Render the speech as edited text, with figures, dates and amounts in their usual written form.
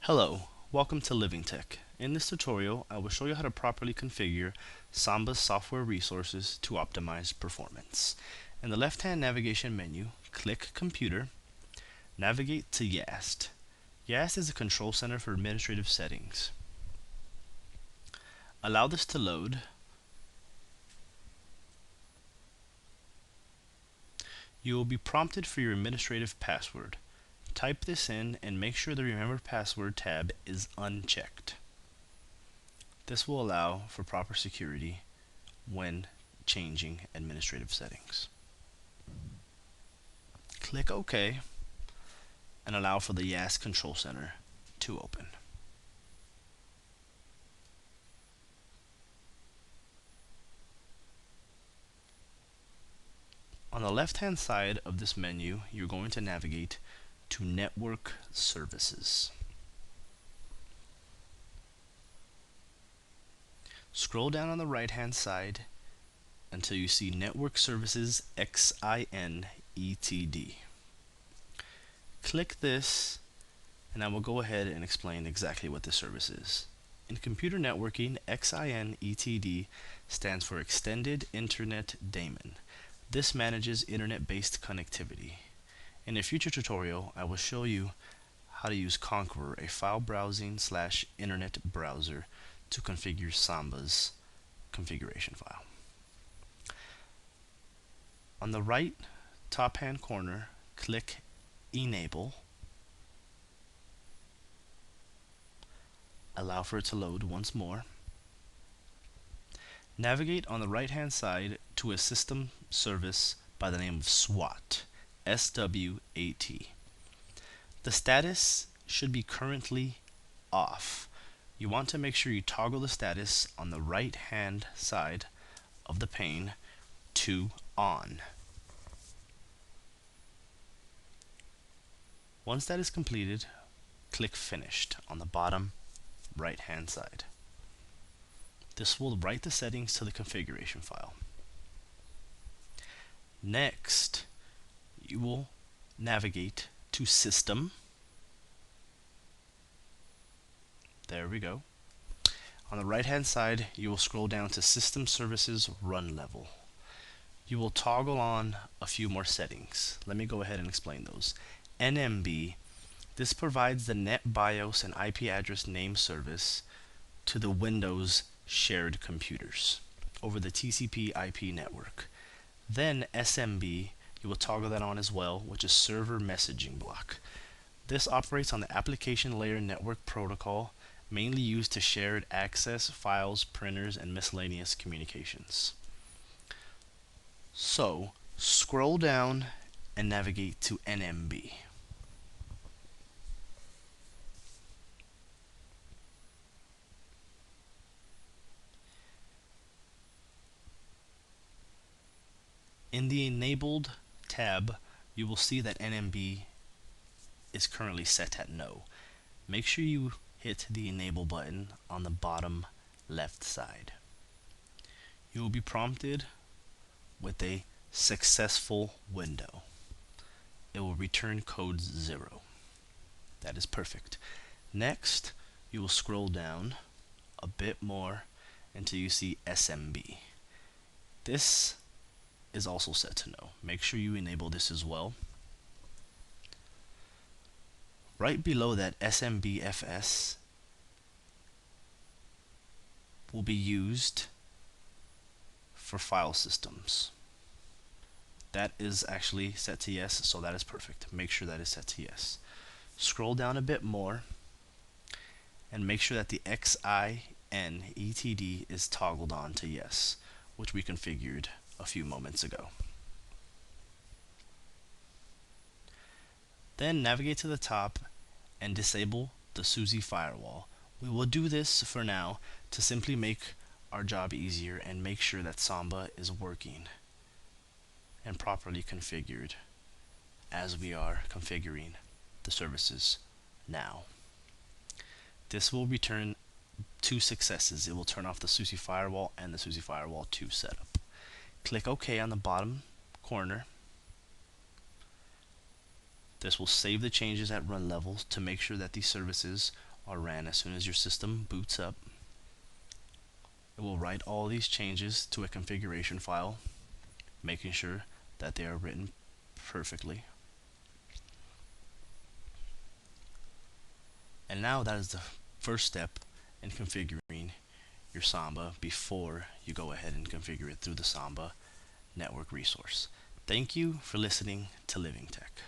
Hello, welcome to Living Tech. In this tutorial, I will show you how to properly configure Samba's software resources to optimize performance. In the left-hand navigation menu, click Computer, navigate to YAST. YAST is a control center for administrative settings. Allow this to load. You will be prompted for your administrative password. Type this in and make sure the Remember Password tab is unchecked. This will allow for proper security when changing administrative settings. Click OK and allow for the YAST Control Center to open. On the left-hand side of this menu, you're going to navigate to Network Services. Scroll down on the right-hand side until you see Network Services XINETD. Click this and I will go ahead and explain exactly what this service is. In computer networking, XINETD stands for Extended Internet Daemon. This manages internet-based connectivity. In a future tutorial, I will show you how to use Conqueror, a file browsing / internet browser, to configure Samba's configuration file. On the right top hand corner, click Enable. Allow for it to load once more. Navigate on the right hand side to a system service by the name of SWAT. SWAT. The status should be currently off. You want to make sure you toggle the status on the right hand side of the pane to on. Once that is completed, click Finished on the bottom right hand side. This will write the settings to the configuration file. Next, you will navigate to System. There we go. On the right hand side, you will scroll down to System Services Run Level. You will toggle on a few more settings. Let me go ahead and explain those. NMB, this provides the NetBIOS and IP address name service to the Windows shared computers over the TCP IP network. Then SMB, you will toggle that on as well, which is Server Messaging Block. This operates on the application layer network protocol, mainly used to shared access, files, printers, and miscellaneous communications. So, scroll down and navigate to NMB. In the Enabled tab, you will see that NMB is currently set at No. Make sure you hit the Enable button on the bottom left side. You will be prompted with a successful window. It will return code 0. That is perfect. Next, you will scroll down a bit more until you see SMB. This is also set to No. Make sure you enable this as well. Right below that, SMBFS will be used for file systems. That is actually set to yes, so that is perfect. Make sure that is set to yes. Scroll down a bit more and make sure that the XINETD is toggled on to yes, which we configured a few moments ago. Then navigate to the top and disable the SUSE firewall. We will do this for now to simply make our job easier and make sure that Samba is working and properly configured as we are configuring the services now. This will return two successes. It will turn off the SUSE firewall and the SUSE firewall 2 setup. Click OK on the bottom corner. This will save the changes at run levels to make sure that these services are ran as soon as your system boots up. It will write all these changes to a configuration file, making sure that they are written perfectly. And now that is the first step in configuring your Samba before you go ahead and configure it through the Samba network resource. Thank you for listening to Living Tech.